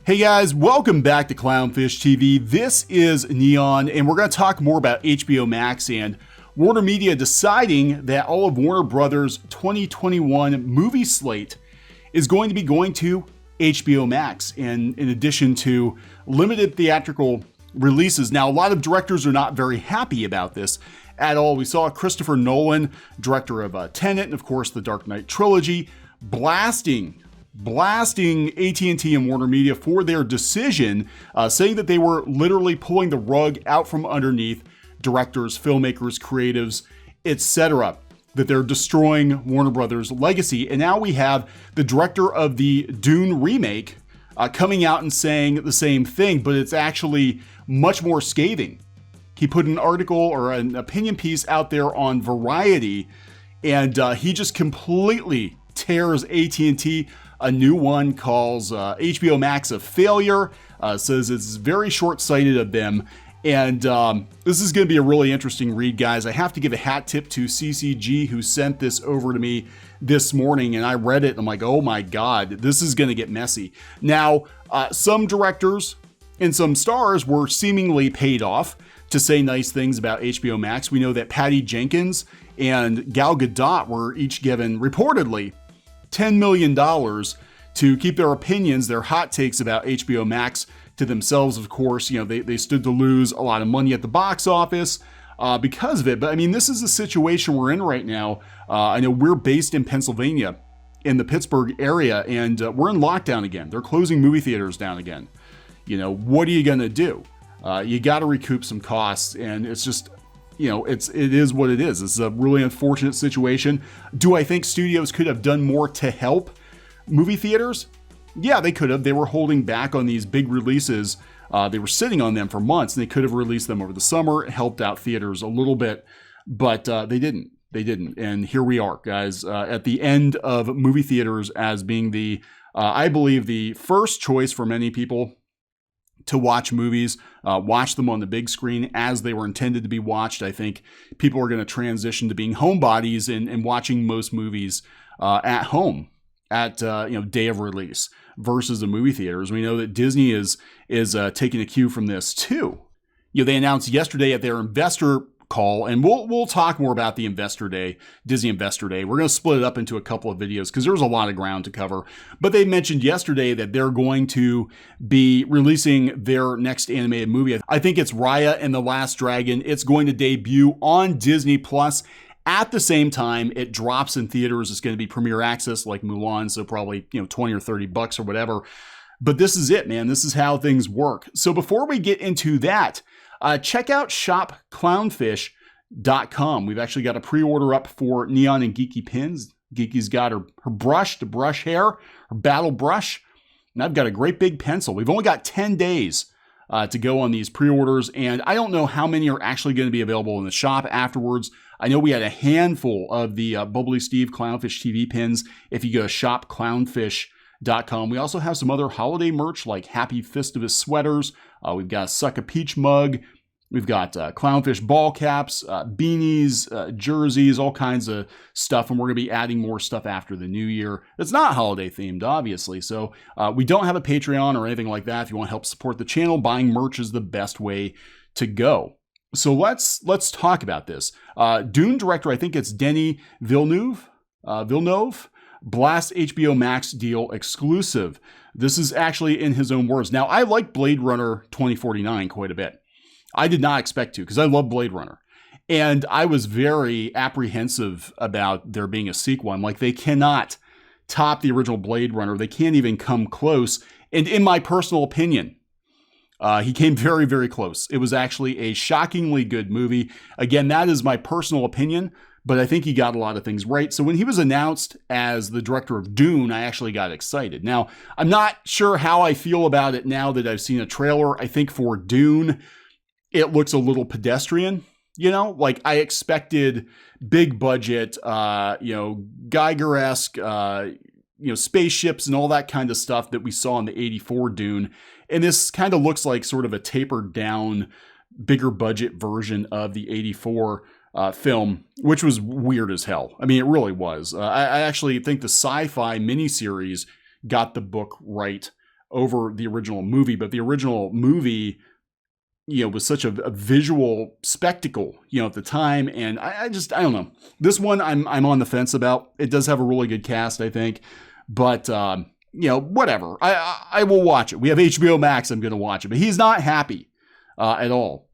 Hey guys, welcome back to Clownfish TV. This is Kneon, and we're going to talk more about HBO Max and WarnerMedia deciding that all of Warner Brothers' 2021 movie slate is going to be going to HBO Max, and in addition to limited theatrical releases. Now, a lot of directors are not very happy about this at all. We saw Christopher Nolan, director of Tenet, and of course the Dark Knight trilogy, blasting AT&T and WarnerMedia for their decision, saying that they were literally pulling the rug out from underneath directors, filmmakers, creatives, etc., that they're destroying Warner Brothers' legacy. And now we have the director of the Dune remake coming out and saying the same thing, but it's actually much more scathing. He put an article or an opinion piece out there on Variety, and he just completely tears AT&T a new one, calls HBO Max a failure, says it's very short-sighted of them. And this is going to be a really interesting read, guys. I have to give a hat tip to CCG, who sent this over to me this morning, and I read it, and I'm like, oh my God, this is going to get messy. Now, some directors and some stars were seemingly paid off to say nice things about HBO Max. We know that Patty Jenkins and Gal Gadot were each given, reportedly, $10 million to keep their opinions, their hot takes about HBO Max to themselves. Of course, you know, they stood to lose a lot of money at the box office because of it. But I mean, this is the situation we're in right now. I know we're based in Pennsylvania, in the Pittsburgh area, and we're in lockdown again. They're closing movie theaters down again. You know, what are you going to do? You got to recoup some costs, and it's just, you know, it is what it is. It's a really unfortunate situation. Do I think studios could have done more to help movie theaters? Yeah, they could have. They were holding back on these big releases. They were sitting on them for months, and they could have released them over the summer, helped out theaters a little bit, but they didn't. They didn't. And here we are, guys, at the end of movie theaters as being the, I believe, the first choice for many people to watch movies, watch them on the big screen as they were intended to be watched. I think people are going to transition to being homebodies and watching most movies at home at day of release versus the movie theaters. We know that Disney is taking a cue from this too. You know, they announced yesterday at their investor call, and we'll talk more about the Investor Day, Disney Investor Day. We're going to split it up into a couple of videos because there's a lot of ground to cover. But they mentioned yesterday that they're going to be releasing their next animated movie. I think it's Raya and the Last Dragon. It's going to debut on Disney Plus. At the same time, it drops in theaters. It's going to be premiere access like Mulan, so probably, you know, $20 or $30 or whatever. But this is it, man. This is how things work. So before we get into that, check out shopclownfish.com. We've actually got a pre-order up for Kneon and Geeky pins. Geeky's got her brush to brush hair, her battle brush, and I've got a great big pencil. We've only got 10 days to go on these pre-orders, and I don't know how many are actually going to be available in the shop afterwards. I know we had a handful of the Bubbly Steve Clownfish TV pins if you go to shopclownfish.com. We also have some other holiday merch like Happy Festivus sweaters. We've got a Suck a Peach mug. We've got Clownfish ball caps, beanies, jerseys, all kinds of stuff. And we're going to be adding more stuff after the new year. It's not holiday themed, obviously. So we don't have a Patreon or anything like that. If you want to help support the channel, buying merch is the best way to go. So let's talk about this. Dune director, I think it's Denis Villeneuve, blasts HBO Max deal exclusive. This is actually in his own words. Now, I like Blade Runner 2049 quite a bit. I did not expect to because I love Blade Runner. And I was very apprehensive about there being a sequel. I'm like, they cannot top the original Blade Runner. They can't even come close. And in my personal opinion, he came very, very close. It was actually a shockingly good movie. Again, that is my personal opinion, but I think he got a lot of things right. So when he was announced as the director of Dune, I actually got excited. Now, I'm not sure how I feel about it now that I've seen a trailer. I think for Dune, it looks a little pedestrian. You know, like I expected big budget, Geiger-esque, spaceships and all that kind of stuff that we saw in the 84 Dune. And this kind of looks like sort of a tapered down, bigger budget version of the 84 film, which was weird as hell. I mean, it really was. I actually think the sci-fi miniseries got the book right over the original movie, but the original movie, was such a visual spectacle, at the time. And I don't know. This one I'm on the fence about. It does have a really good cast, I think, but whatever. I will watch it. We have HBO Max. I'm going to watch it, but he's not happy at all.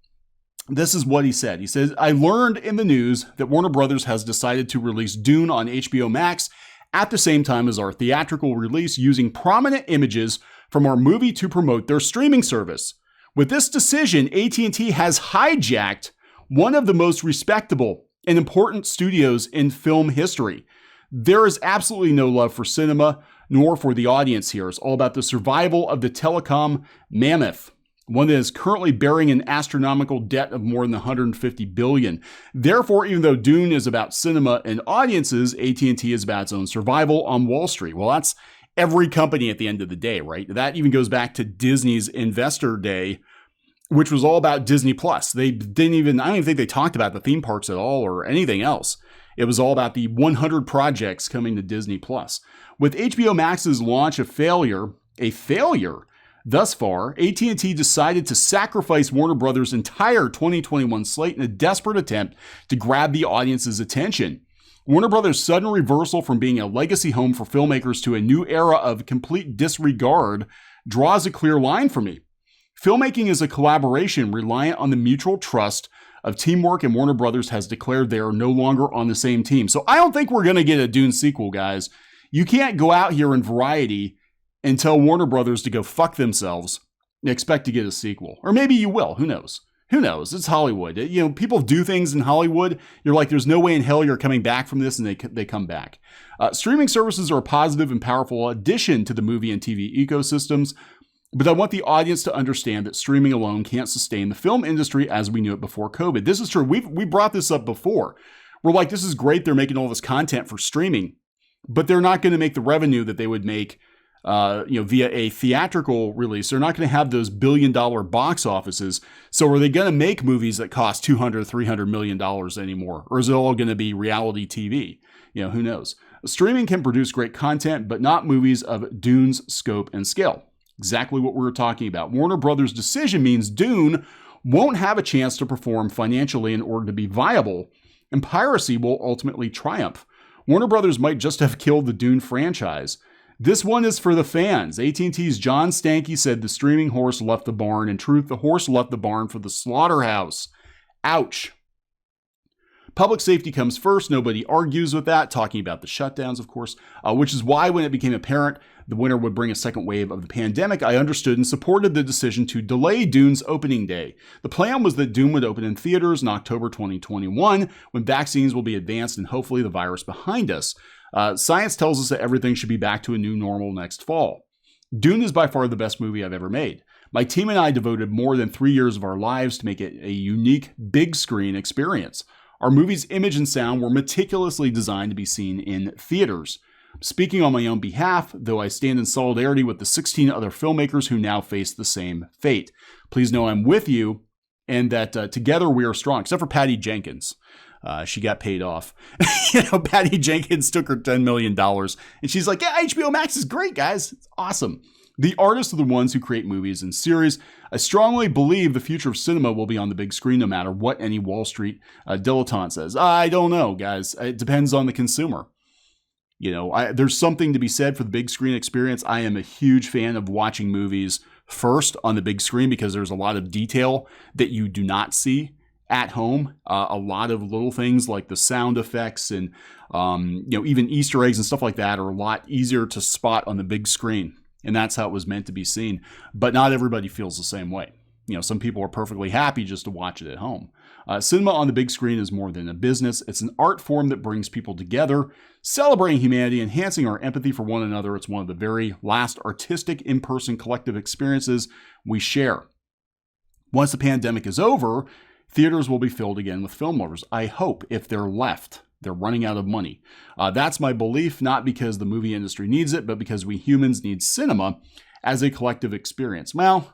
This is what he said. He says, I learned in the news that Warner Brothers has decided to release Dune on HBO Max at the same time as our theatrical release, using prominent images from our movie to promote their streaming service. With this decision, AT&T has hijacked one of the most respectable and important studios in film history. There is absolutely no love for cinema, nor for the audience here. It's all about the survival of the telecom mammoth, one that is currently bearing an astronomical debt of more than 150 billion. Therefore, even though Dune is about cinema and audiences, AT&T is about its own survival on Wall Street. Well, that's every company at the end of the day, right? That even goes back to Disney's Investor Day, which was all about Disney Plus. I don't even think they talked about the theme parks at all or anything else. It was all about the 100 projects coming to Disney Plus. With HBO Max's launch a failure thus far, AT&T decided to sacrifice Warner Brothers' entire 2021 slate in a desperate attempt to grab the audience's attention. Warner Brothers' sudden reversal from being a legacy home for filmmakers to a new era of complete disregard draws a clear line for me. Filmmaking is a collaboration reliant on the mutual trust of teamwork, and Warner Brothers has declared they are no longer on the same team. So I don't think we're going to get a Dune sequel, guys. You can't go out here in Variety and tell Warner Brothers to go fuck themselves and expect to get a sequel. Or maybe you will. Who knows? Who knows? It's Hollywood. People do things in Hollywood. You're like, there's no way in hell you're coming back from this, and they come back. Streaming services are a positive and powerful addition to the movie and TV ecosystems, but I want the audience to understand that streaming alone can't sustain the film industry as we knew it before COVID. This is true. We brought this up before. We're like, this is great. They're making all this content for streaming, but they're not going to make the revenue that they would make via a theatrical release. They're not going to have those billion-dollar box offices. So are they going to make movies that cost $200, $300 million anymore? Or is it all going to be reality TV? Who knows? Streaming can produce great content, but not movies of Dune's scope and scale. Exactly what we were talking about. Warner Brothers' decision means Dune won't have a chance to perform financially in order to be viable, and piracy will ultimately triumph. Warner Brothers might just have killed the Dune franchise. This one is for the fans. AT&T's John Stankey said the streaming horse left the barn. In truth, the horse left the barn for the slaughterhouse. Ouch. Public safety comes first. Nobody argues with that. Talking about the shutdowns, of course, which is why when it became apparent the winter would bring a second wave of the pandemic, I understood and supported the decision to delay Dune's opening day. The plan was that Dune would open in theaters in October 2021, when vaccines will be advanced and hopefully the virus behind us. Science tells us that everything should be back to a new normal next fall. Dune is by far the best movie I've ever made. My team and I devoted more than 3 years of our lives to make it a unique big screen experience. Our movie's image and sound were meticulously designed to be seen in theaters. Speaking on my own behalf, though, I stand in solidarity with the 16 other filmmakers who now face the same fate. Please know I'm with you and that together we are strong, except for Patty Jenkins. She got paid off. Patty Jenkins took her $10 million and she's like, yeah, HBO Max is great, guys. It's awesome. The artists are the ones who create movies and series. I strongly believe the future of cinema will be on the big screen, no matter what any Wall Street dilettante says. I don't know, guys. It depends on the consumer. There's something to be said for the big screen experience. I am a huge fan of watching movies first on the big screen because there's a lot of detail that you do not see at home. A lot of little things like the sound effects and even Easter eggs and stuff like that are a lot easier to spot on the big screen. And that's how it was meant to be seen. But not everybody feels the same way. Some people are perfectly happy just to watch it at home. Cinema on the big screen is more than a business. It's an art form that brings people together, celebrating humanity, enhancing our empathy for one another. It's one of the very last artistic, in-person collective experiences we share. Once the pandemic is over, theaters will be filled again with film lovers. I hope, if they're left. They're running out of money. That's my belief, not because the movie industry needs it, but because we humans need cinema as a collective experience. Well,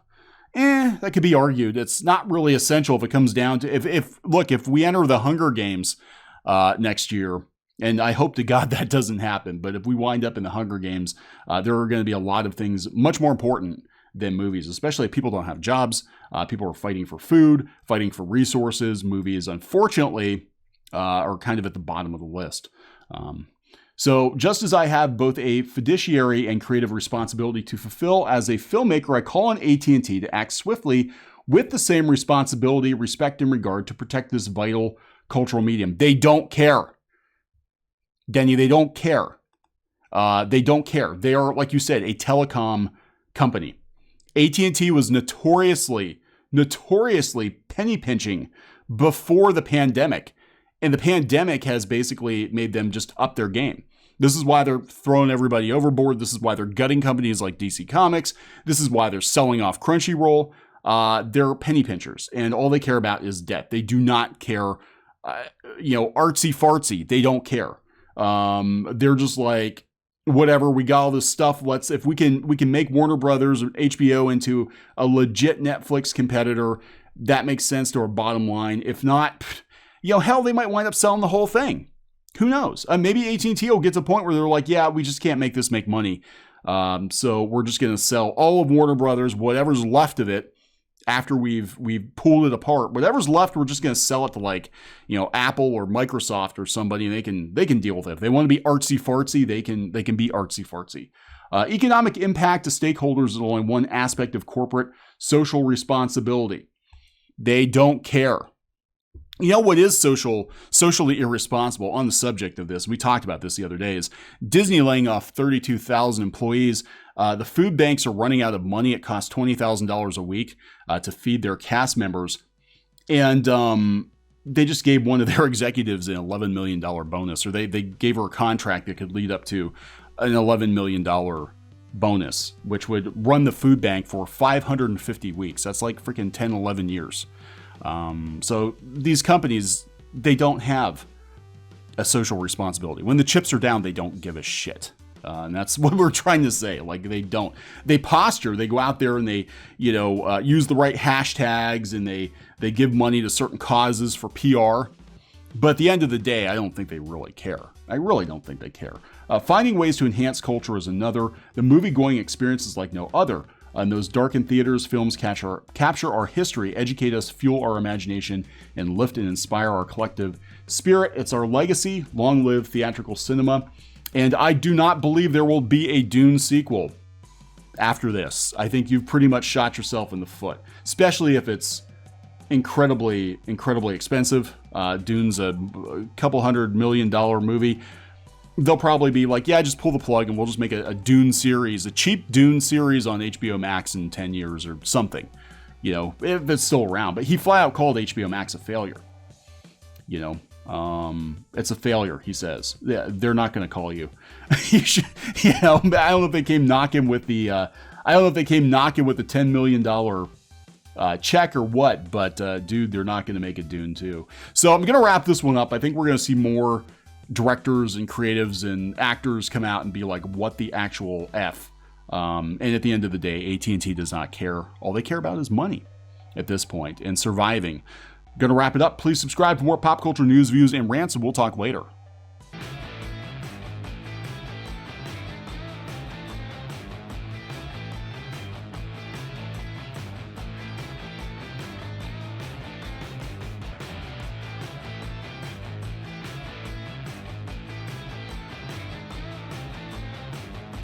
that could be argued. It's not really essential if it comes down to, if we enter the Hunger Games next year, And I hope to God that doesn't happen. But if we wind up in the Hunger Games, there are going to be a lot of things much more important than movies, especially if people don't have jobs. People are fighting for food, fighting for resources. Movies, unfortunately, are kind of at the bottom of the list. So just as I have both a fiduciary and creative responsibility to fulfill as a filmmaker, I call on AT&T to act swiftly with the same responsibility, respect, and regard to protect this vital cultural medium. They don't care. Denny, they don't care. They don't care. They are, like you said, a telecom company. AT&T was notoriously penny pinching before the pandemic. And the pandemic has basically made them just up their game. This is why they're throwing everybody overboard. This is why they're gutting companies like DC Comics. This is why they're selling off Crunchyroll. They're penny pinchers, and all they care about is debt. They do not care, artsy fartsy. They don't care. They're just like, whatever, we got all this stuff. If we can make Warner Brothers or HBO into a legit Netflix competitor, that makes sense to our bottom line. If not, hell, they might wind up selling the whole thing. Who knows? Maybe AT&T will get to a point where they're like, yeah, we just can't make this make money. So we're just going to sell all of Warner Brothers, whatever's left of it, after we've pulled it apart. Whatever's left, we're just going to sell it to Apple or Microsoft or somebody, and they can deal with it. If they want to be artsy fartsy, they can be artsy fartsy. Economic impact to stakeholders is only one aspect of corporate social responsibility. They don't care. You know what is socially irresponsible on the subject of this? We talked about this the other day. Is Disney laying off 32,000 employees. The food banks are running out of money. It costs $20,000 a week to feed their cast members. And they just gave one of their executives an $11 million bonus, or they gave her a contract that could lead up to an $11 million bonus, which would run the food bank for 550 weeks. That's like freaking 10, 11 years. So these companies, they don't have a social responsibility. When the chips are down, they don't give a shit. And that's what we're trying to say. Like, they don't. They posture. They go out there and they, use the right hashtags, and they give money to certain causes for PR. But at the end of the day, I don't think they really care. I really don't think they care. Finding ways to enhance culture is another. The movie-going experience is like no other. In those darkened theaters, films capture our history, educate us, fuel our imagination, and lift and inspire our collective spirit. It's our legacy. Long live theatrical cinema. And I do not believe there will be a Dune sequel after this. I think you've pretty much shot yourself in the foot, especially if it's incredibly, incredibly expensive. Dune's a couple $100 million movie. They'll probably be like, yeah, just pull the plug and we'll just make a Dune series, a cheap Dune series on HBO Max in 10 years or something, if it's still around. But he flat out called HBO Max a failure. It's a failure, he says. Yeah, they're not going to call you. I don't know if they came knocking with the $10 million check or what, but dude, they're not going to make a Dune 2. So I'm going to wrap this one up. I think we're going to see more directors and creatives and actors come out and be like, what the actual F? And at the end of the day, AT&T does not care. All they care about is money at this point and surviving. Going to wrap it up. Please subscribe for more pop culture news, views, and rants, and we'll talk later.